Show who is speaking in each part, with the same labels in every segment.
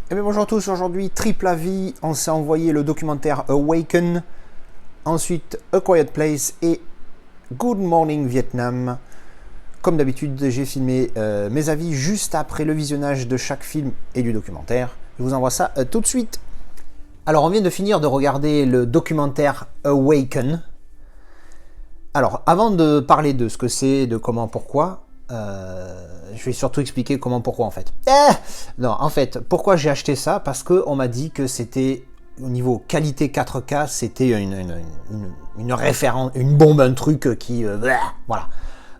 Speaker 1: Eh bien bonjour à tous, aujourd'hui Triple Avis, on s'est envoyé le documentaire Awaken, ensuite A Quiet Place et Good Morning Vietnam. Comme d'habitude, j'ai filmé mes avis juste après le visionnage de chaque film et du documentaire. Je vous envoie ça tout de suite. Alors on vient de finir de regarder le documentaire Awaken. Alors avant de parler de ce que c'est, de comment, pourquoi, je vais surtout expliquer comment, pourquoi en fait. Non, en fait, pourquoi j'ai acheté ça? Parce qu'on m'a dit que c'était, au niveau qualité 4K, c'était une référence, une bombe, un truc qui... voilà.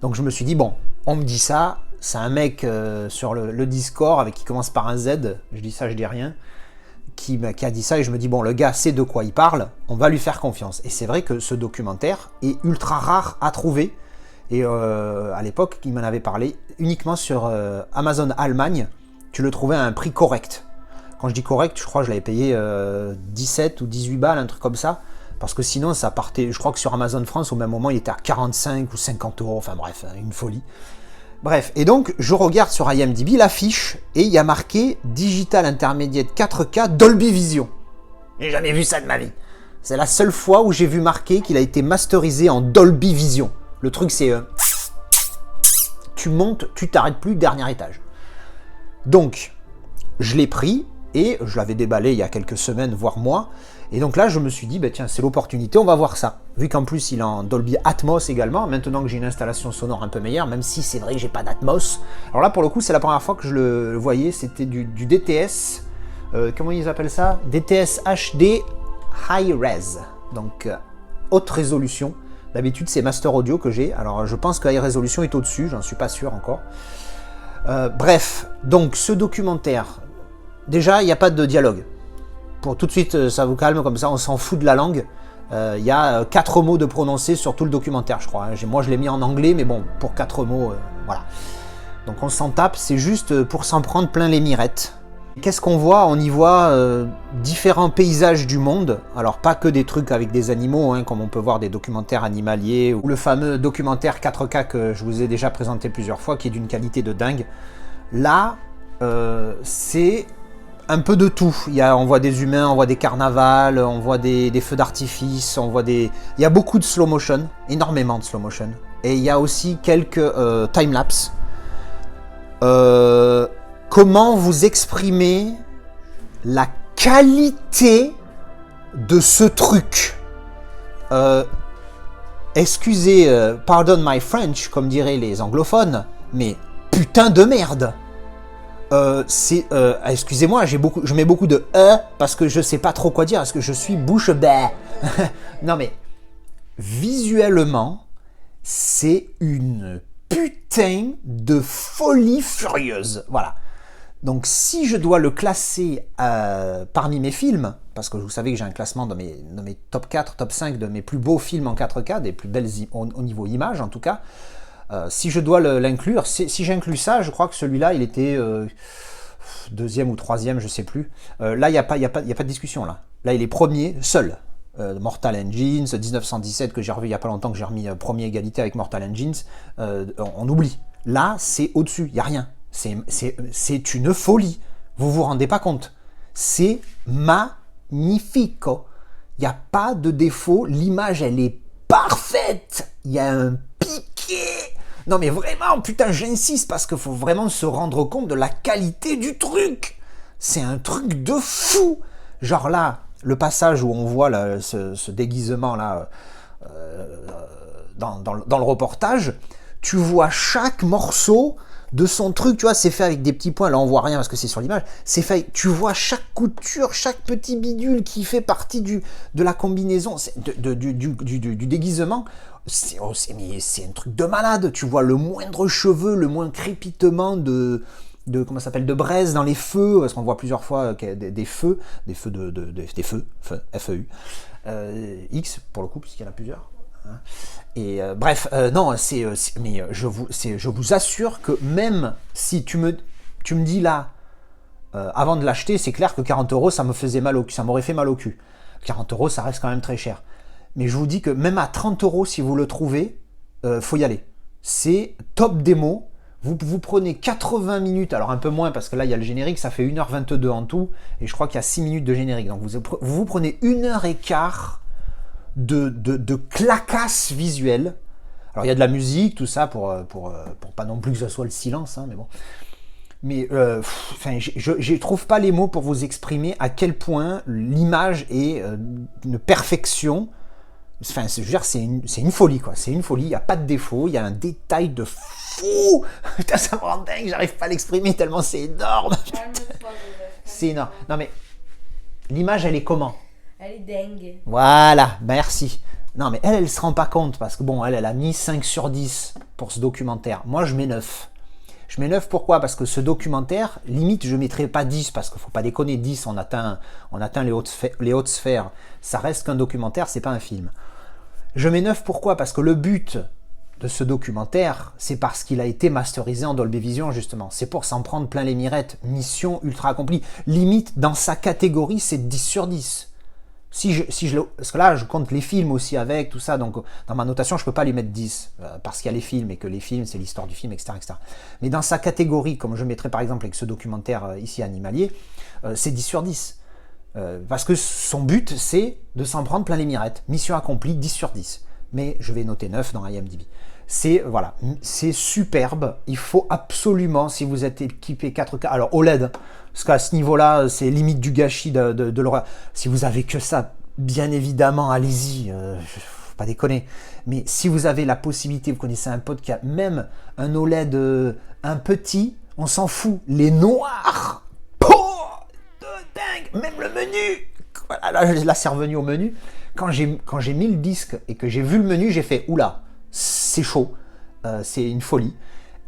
Speaker 1: Donc je me suis dit, bon, on me dit ça, c'est un mec sur le Discord avec qui commence par un Z, je dis ça, je dis rien, qui a dit ça, et je me dis, bon, le gars sait de quoi il parle, on va lui faire confiance. Et c'est vrai que ce documentaire est ultra rare à trouver. Et à l'époque, il m'en avait parlé uniquement sur Amazon Allemagne. Tu le trouvais à un prix correct. Quand je dis correct, je crois que je l'avais payé 17 ou 18 balles, un truc comme ça. Parce que sinon, ça partait... Je crois que sur Amazon France, au même moment, il était à 45 ou 50 euros. Enfin bref, une folie. Bref, et donc, je regarde sur IMDb l'affiche et il y a marqué Digital Intermediate 4K Dolby Vision. J'ai jamais vu ça de ma vie. C'est la seule fois où j'ai vu marqué qu'il a été masterisé en Dolby Vision. Le truc, c'est... tu montes, tu t'arrêtes plus, dernier étage. Donc, je l'ai pris et je l'avais déballé il y a quelques semaines, voire mois. Et donc là, je me suis dit, bah, tiens, c'est l'opportunité, on va voir ça. Vu qu'en plus, il est en Dolby Atmos également, maintenant que j'ai une installation sonore un peu meilleure, même si c'est vrai que j'ai pas d'Atmos. Alors là, pour le coup, c'est la première fois que je le voyais, c'était du DTS, comment ils appellent ça? DTS HD High Res, donc haute résolution. D'habitude, c'est Master Audio que j'ai. Alors, je pense que High Resolution est au-dessus. J'en suis pas sûr encore. Bref, donc, ce documentaire... Déjà, il n'y a pas de dialogue. Pour tout de suite, ça vous calme, comme ça, on s'en fout de la langue. Il y a 4 mots de prononcer sur tout le documentaire, je crois. Moi, je l'ai mis en anglais, mais bon, pour 4 mots, voilà. Donc, on s'en tape. C'est juste pour s'en prendre plein les mirettes. Qu'est-ce qu'on voit? On y voit différents paysages du monde. Alors pas que des trucs avec des animaux, hein, comme on peut voir des documentaires animaliers, ou le fameux documentaire 4K que je vous ai déjà présenté plusieurs fois, qui est d'une qualité de dingue. Là, c'est un peu de tout. On voit des humains, on voit des carnavals, on voit des feux d'artifice, on voit des... Il y a beaucoup de slow motion, énormément de slow motion. Et il y a aussi quelques time-lapse. Comment vous exprimez la qualité de ce truc? Excusez, pardon my French, comme diraient les anglophones, mais putain de merde. Excusez-moi, je mets beaucoup de parce que je sais pas trop quoi dire, parce que je suis bouche bée. Non mais, visuellement, c'est une putain de folie furieuse. Voilà. Donc si je dois le classer parmi mes films, parce que vous savez que j'ai un classement dans mes top 4, top 5 de mes plus beaux films en 4K, des plus belles au niveau image en tout cas, si je dois l'inclure, si j'inclus ça, je crois que celui-là il était deuxième ou troisième, je sais plus. Là il n'y a pas de discussion là. Là il est premier, seul. Mortal Engines, 1917 que j'ai revu il n'y a pas longtemps, que j'ai remis premier égalité avec Mortal Engines, on oublie. Là c'est au-dessus, il n'y a rien. C'est une folie. Vous vous rendez pas compte. C'est magnifico. Il n'y a pas de défaut. L'image, elle est parfaite. Il y a un piqué. Non mais vraiment, putain, j'insiste parce qu'il faut vraiment se rendre compte de la qualité du truc. C'est un truc de fou. Genre là, le passage où on voit là, ce déguisement là dans le reportage, tu vois chaque morceau de son truc, tu vois, c'est fait avec des petits points, là on voit rien parce que c'est sur l'image, c'est fait, tu vois chaque couture, chaque petit bidule qui fait partie de la combinaison, du déguisement, c'est un truc de malade, tu vois le moindre cheveu, le moindre crépitement de comment ça s'appelle, de braise dans les feux, parce qu'on voit plusieurs fois des feux, des feux, FEU, X pour le coup, puisqu'il y en a plusieurs. Et bref, non, mais je vous assure que même si tu me dis là, avant de l'acheter, c'est clair que 40 euros, ça m'aurait fait mal au cul. 40 euros, ça reste quand même très cher. Mais je vous dis que même à 30 euros, si vous le trouvez, faut y aller. C'est top démo. Vous prenez 80 minutes, alors un peu moins parce que là il y a le générique, ça fait 1h22 en tout, et je crois qu'il y a 6 minutes de générique. Donc vous prenez 1h15 de clacasse visuelle. Alors il y a de la musique, tout ça, pour pas non plus que ce soit le silence, hein, mais bon. Mais je trouve pas les mots pour vous exprimer à quel point l'image est une perfection. Enfin, je veux dire, c'est une folie, quoi. C'est une folie, il n'y a pas de défaut, il y a un détail de fou. Putain, ça me rend dingue, j'arrive pas à l'exprimer tellement c'est énorme. C'est énorme. Non mais, l'image, elle est comment?
Speaker 2: Elle est dingue.
Speaker 1: Voilà, merci. Non mais elle se rend pas compte, parce que bon, elle a mis 5 sur 10 pour ce documentaire. Moi, je mets 9. Je mets 9 pourquoi? Parce que ce documentaire, limite, je ne mettrai pas 10, parce qu'il ne faut pas déconner, 10, on atteint les hautes sphères. Ça reste qu'un documentaire, c'est pas un film. Je mets 9 pourquoi? Parce que le but de ce documentaire, c'est parce qu'il a été masterisé en Dolby Vision, justement. C'est pour s'en prendre plein les mirettes. Mission ultra accomplie. Limite, dans sa catégorie, c'est 10 sur 10. Parce que là, je compte les films aussi avec, tout ça, donc dans ma notation, je ne peux pas lui mettre 10, parce qu'il y a les films, et que les films, c'est l'histoire du film, etc., etc. Mais dans sa catégorie, comme je mettrais par exemple avec ce documentaire ici animalier, c'est 10 sur 10. Parce que son but, c'est de s'en prendre plein les mirettes. Mission accomplie, 10 sur 10. Mais je vais noter 9 dans IMDb. Voilà, c'est superbe. Il faut absolument, si vous êtes équipé 4K, alors OLED, parce qu'à ce niveau-là, c'est limite du gâchis de l'horreur. Si vous avez que ça, bien évidemment, allez-y, faut pas déconner. Mais si vous avez la possibilité, vous connaissez un pote qui a même un OLED, un petit, on s'en fout, les noirs, de dingue, même le menu. Voilà, là c'est revenu au menu. Quand j'ai mis le disque et que j'ai vu le menu, j'ai fait oula, c'est chaud, c'est une folie.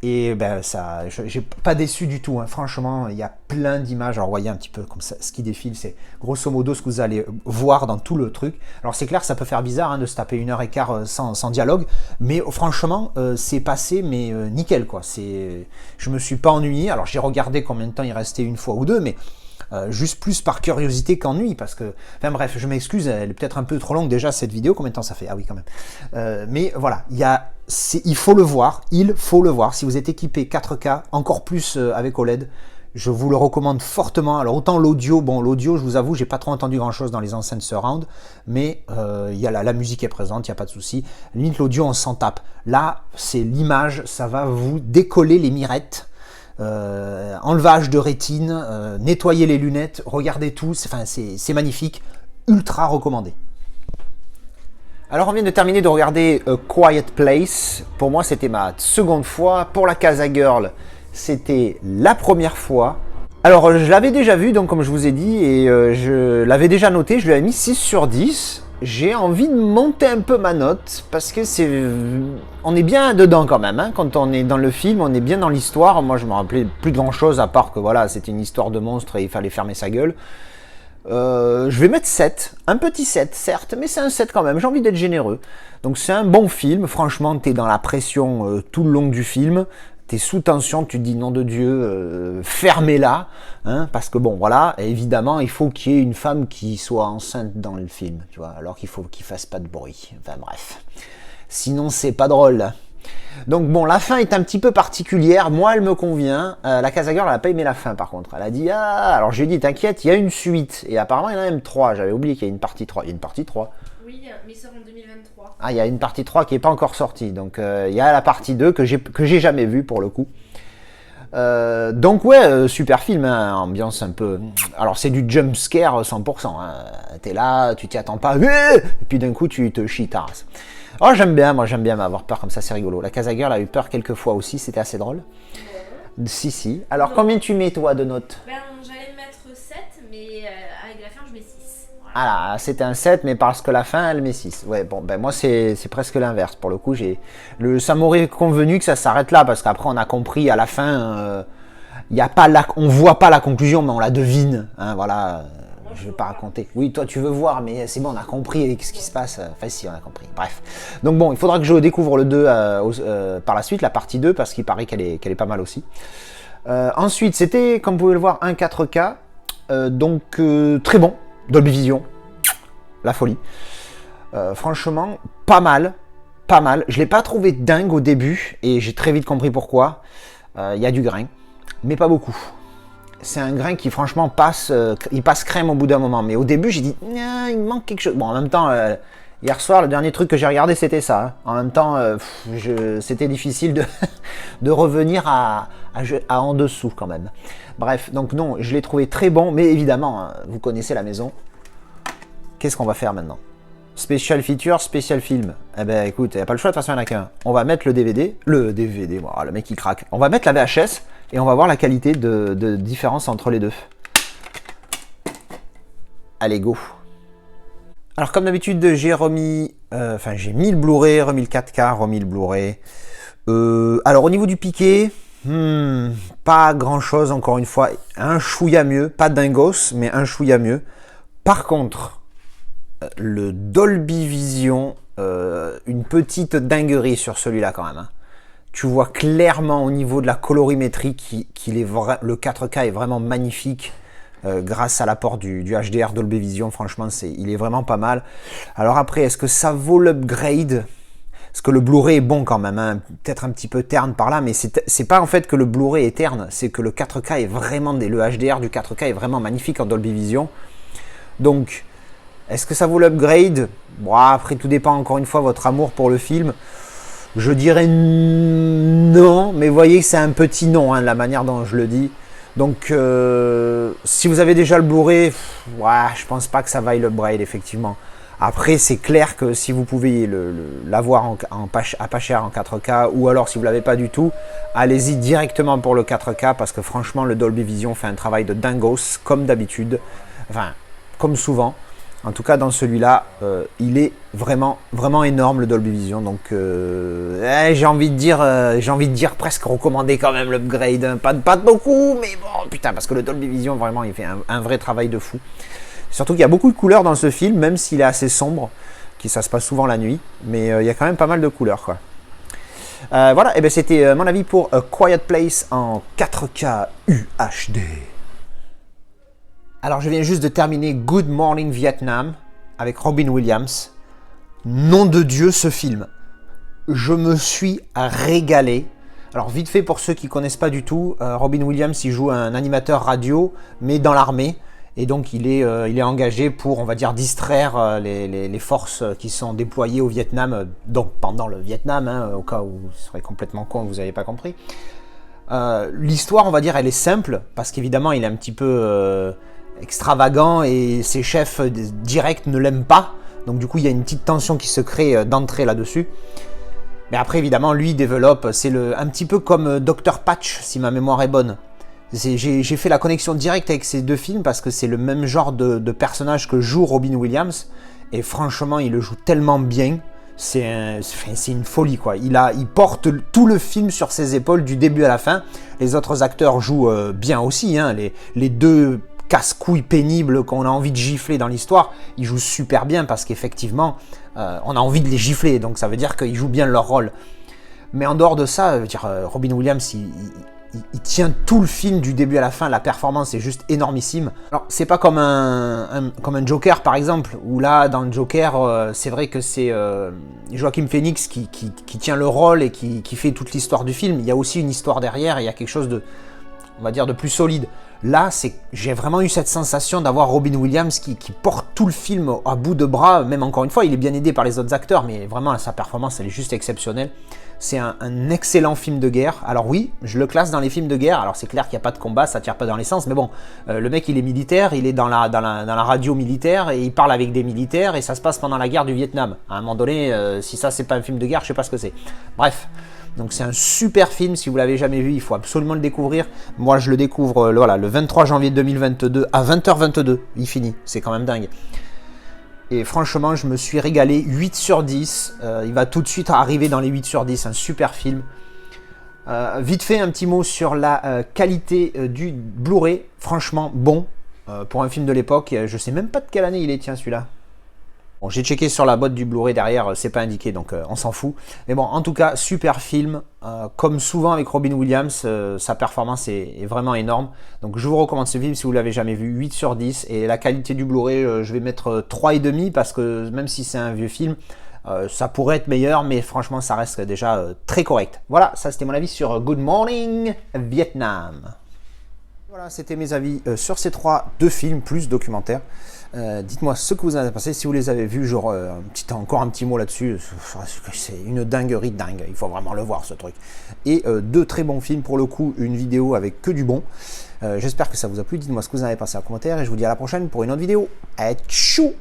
Speaker 1: Et ben ça, j'ai pas déçu du tout, hein. Franchement, il y a plein d'images. Alors, vous voyez un petit peu comme ça, ce qui défile, c'est grosso modo ce que vous allez voir dans tout le truc. Alors, c'est clair, ça peut faire bizarre, hein, de se taper 1h15 sans dialogue, mais franchement, c'est passé, mais nickel, quoi. Je me suis pas ennuyé. Alors, j'ai regardé combien de temps il restait, une fois ou deux, mais juste plus par curiosité qu'ennui, parce que, enfin bref, je m'excuse, elle est peut-être un peu trop longue déjà cette vidéo. Combien de temps ça fait? Ah oui, quand même. Mais voilà, il faut le voir, si vous êtes équipé 4K, encore plus avec OLED, je vous le recommande fortement. Alors autant l'audio, je vous avoue, j'ai pas trop entendu grand chose dans les enceintes surround, mais la musique est présente, il n'y a pas de souci. Limite l'audio, on s'en tape. Là, c'est l'image, ça va vous décoller les mirettes. Enlevage de rétine, nettoyer les lunettes, regardez tout, c'est magnifique, ultra recommandé. Alors on vient de terminer de regarder A Quiet Place. Pour moi c'était ma seconde fois. Pour la Casa Girl, c'était la première fois. Alors je l'avais déjà vu, donc comme je vous ai dit, et je l'avais déjà noté, je lui avais mis 6 sur 10. J'ai envie de monter un peu ma note, parce que on est bien dedans quand même, hein. Quand on est dans le film, on est bien dans l'histoire. Moi je me rappelais plus de grand chose, à part que voilà, c'était une histoire de monstre et il fallait fermer sa gueule. Je vais mettre 7, un petit 7 certes, mais c'est un 7 quand même, j'ai envie d'être généreux. Donc c'est un bon film, franchement t'es dans la pression tout le long du film, t'es sous tension, tu te dis nom de Dieu, fermez-la, hein, parce que bon voilà, évidemment il faut qu'il y ait une femme qui soit enceinte dans le film, tu vois, alors qu'il faut qu'il fasse pas de bruit, enfin bref, sinon c'est pas drôle. Donc bon, la fin est un petit peu particulière, moi elle me convient. La Casa Girl, elle a pas aimé la fin par contre, elle a dit alors je lui ai dit t'inquiète, il y a une suite, et apparemment il y en a même 3, j'avais oublié qu'il y a une partie 3, il y a une partie 3.
Speaker 2: Oui, mais il sort en 2023.
Speaker 1: Ah, il y a une partie 3 qui n'est pas encore sortie, donc il y a la partie 2 que j'ai jamais vue pour le coup. Donc ouais, super film, hein, ambiance un peu... Alors c'est du jump scare 100%, hein. T'es là, tu t'y attends pas, et puis d'un coup tu te chies ta race. Oh j'aime bien, moi j'aime bien m'avoir peur comme ça, c'est rigolo. La Casa Girl a eu peur quelques fois aussi, c'était assez drôle. Si. Alors combien tu mets toi de notes?
Speaker 2: Ben j'allais mettre 7, mais avec la fin je mets 6. Voilà.
Speaker 1: Ah là, c'était un 7, mais parce que la fin elle met 6. Ouais, bon, ben moi c'est presque l'inverse. Pour le coup, ça m'aurait convenu que ça s'arrête là, parce qu'après on a compris à la fin, on voit pas la conclusion, mais on la devine. Hein, voilà, je vais pas raconter. Oui, toi tu veux voir, mais c'est bon, on a compris ce qui se passe. Enfin si, on a compris. Bref. Donc bon, il faudra que je découvre le 2 par la suite, la partie 2, parce qu'il paraît qu'elle est pas mal aussi. Ensuite, c'était, comme vous pouvez le voir, un 4K. Donc très bon. Dolby Vision, la folie. Franchement, pas mal. Je l'ai pas trouvé dingue au début et j'ai très vite compris pourquoi. Il y a du grain, mais pas beaucoup. C'est un grain qui franchement passe, il passe crème au bout d'un moment. Mais au début, j'ai dit, il me manque quelque chose. Bon, en même temps, hier soir, le dernier truc que j'ai regardé, c'était ça. Hein. En même temps, c'était difficile de revenir à en dessous quand même. Bref, donc non, je l'ai trouvé très bon. Mais évidemment, hein, vous connaissez la maison. Qu'est-ce qu'on va faire maintenant? Spécial feature, spécial film. Eh ben écoute, il n'y a pas le choix, de toute façon il n'y en a qu'un. On va mettre le DVD, voilà, le mec il craque. On va mettre la VHS et on va voir la qualité de différence entre les deux. Allez, go. Alors comme d'habitude, j'ai remis, j'ai mis le Blu-ray, remis le 4K, remis le Blu-ray. Alors au niveau du piqué, pas grand chose encore une fois, un chouïa mieux, pas dingos, mais un chouïa mieux. Par contre, le Dolby Vision, une petite dinguerie sur celui-là quand même. Hein. Tu vois clairement au niveau de la colorimétrie le 4K est vraiment magnifique grâce à l'apport du HDR Dolby Vision. Franchement, il est vraiment pas mal. Alors après, est-ce que ça vaut l'upgrade? Parce que le Blu-ray est bon quand même, hein, peut-être un petit peu terne par là, mais c'est pas en fait que le Blu-ray est terne, c'est que le 4K est vraiment, le HDR du 4K est vraiment magnifique en Dolby Vision. Donc, est-ce que ça vaut l'upgrade? Bon, après, tout dépend encore une fois votre amour pour le film. Je dirais non, mais vous voyez que c'est un petit non, hein, la manière dont je le dis. Donc, si vous avez déjà le Blu-ray, je pense pas que ça vaille l'upgrade, effectivement. Après, c'est clair que si vous pouvez l'avoir à pas cher en 4K, ou alors si vous ne l'avez pas du tout, allez-y directement pour le 4K, parce que franchement, le Dolby Vision fait un travail de dingos, comme d'habitude. Enfin, comme souvent. En tout cas, dans celui-là, il est vraiment, vraiment énorme, le Dolby Vision. Donc, j'ai envie de dire presque recommandé quand même l'upgrade. Hein. Pas beaucoup, mais bon, putain, parce que le Dolby Vision, vraiment, il fait un vrai travail de fou. Surtout qu'il y a beaucoup de couleurs dans ce film, même s'il est assez sombre, ça se passe souvent la nuit. Mais il y a quand même pas mal de couleurs, quoi. Voilà, et ben c'était mon avis pour A Quiet Place en 4K UHD. Alors je viens juste de terminer Good Morning Vietnam avec Robin Williams. Nom de Dieu, ce film. Je me suis régalé. Alors vite fait pour ceux qui ne connaissent pas du tout, Robin Williams il joue un animateur radio mais dans l'armée. Et donc il est engagé pour, on va dire, distraire les forces qui sont déployées au Vietnam, donc pendant le Vietnam, hein, au cas où ce serait complètement con, vous n'avez pas compris. L'histoire, on va dire, elle est simple, parce qu'évidemment il est un petit peu extravagant et ses chefs directs ne l'aiment pas. Donc du coup il y a une petite tension qui se crée d'entrée là-dessus. Mais après évidemment lui développe, c'est un petit peu comme Dr Patch si ma mémoire est bonne. J'ai fait la connexion directe avec ces deux films parce que c'est le même genre de personnage que joue Robin Williams. Et franchement il le joue tellement bien. C'est une folie quoi. Il porte tout le film sur ses épaules du début à la fin. Les autres acteurs jouent bien aussi. Hein. Les deux casse-couilles pénibles qu'on a envie de gifler dans l'histoire, ils jouent super bien parce qu'effectivement, on a envie de les gifler. Donc ça veut dire qu'ils jouent bien leur rôle. Mais en dehors de ça, Robin Williams, il tient tout le film du début à la fin. La performance est juste énormissime. Alors c'est pas comme un Joker par exemple, où là dans le Joker c'est vrai que c'est Joaquin Phoenix qui tient le rôle et qui fait toute l'histoire du film. Il y a aussi une histoire derrière, il y a quelque chose de, on va dire, de plus solide. Là j'ai vraiment eu cette sensation d'avoir Robin Williams qui porte tout le film à bout de bras. Même encore une fois il est bien aidé par les autres acteurs, mais vraiment sa performance elle est juste exceptionnelle. C'est un excellent film de guerre. Alors oui, je le classe dans les films de guerre. Alors c'est clair qu'il n'y a pas de combat, ça tire pas dans l'essence. Mais bon, le mec il est militaire, il est dans la radio militaire et il parle avec des militaires et ça se passe pendant la guerre du Vietnam. À un moment donné, si ça c'est pas un film de guerre, je sais pas ce que c'est. Bref, donc c'est un super film. Si vous l'avez jamais vu, il faut absolument le découvrir. Moi je le découvre le 23 janvier 2022 à 20h22. Il finit, c'est quand même dingue. Et franchement, je me suis régalé, 8 sur 10. Il va tout de suite arriver dans les 8 sur 10, un super film. Vite fait, un petit mot sur la qualité du Blu-ray. Franchement, bon, pour un film de l'époque. Je sais même pas de quelle année il est, tiens, celui-là. Bon, j'ai checké sur la boîte du Blu-ray derrière, c'est pas indiqué, donc on s'en fout. Mais bon, en tout cas, super film. Comme souvent avec Robin Williams, sa performance est vraiment énorme. Donc je vous recommande ce film si vous l'avez jamais vu, 8 sur 10. Et la qualité du Blu-ray, je vais mettre 3,5 parce que même si c'est un vieux film, Ça pourrait être meilleur, mais franchement, ça reste déjà très correct. Voilà, ça c'était mon avis sur Good Morning Vietnam. Voilà, c'était mes avis sur ces deux films plus documentaires. Dites-moi ce que vous en avez pensé. Si vous les avez vus, genre encore un petit mot là-dessus. C'est une dinguerie dingue. Il faut vraiment le voir ce truc. Et deux très bons films pour le coup. Une vidéo avec que du bon. J'espère que ça vous a plu. Dites-moi ce que vous en avez pensé en commentaire. Et je vous dis à la prochaine pour une autre vidéo. Tchou!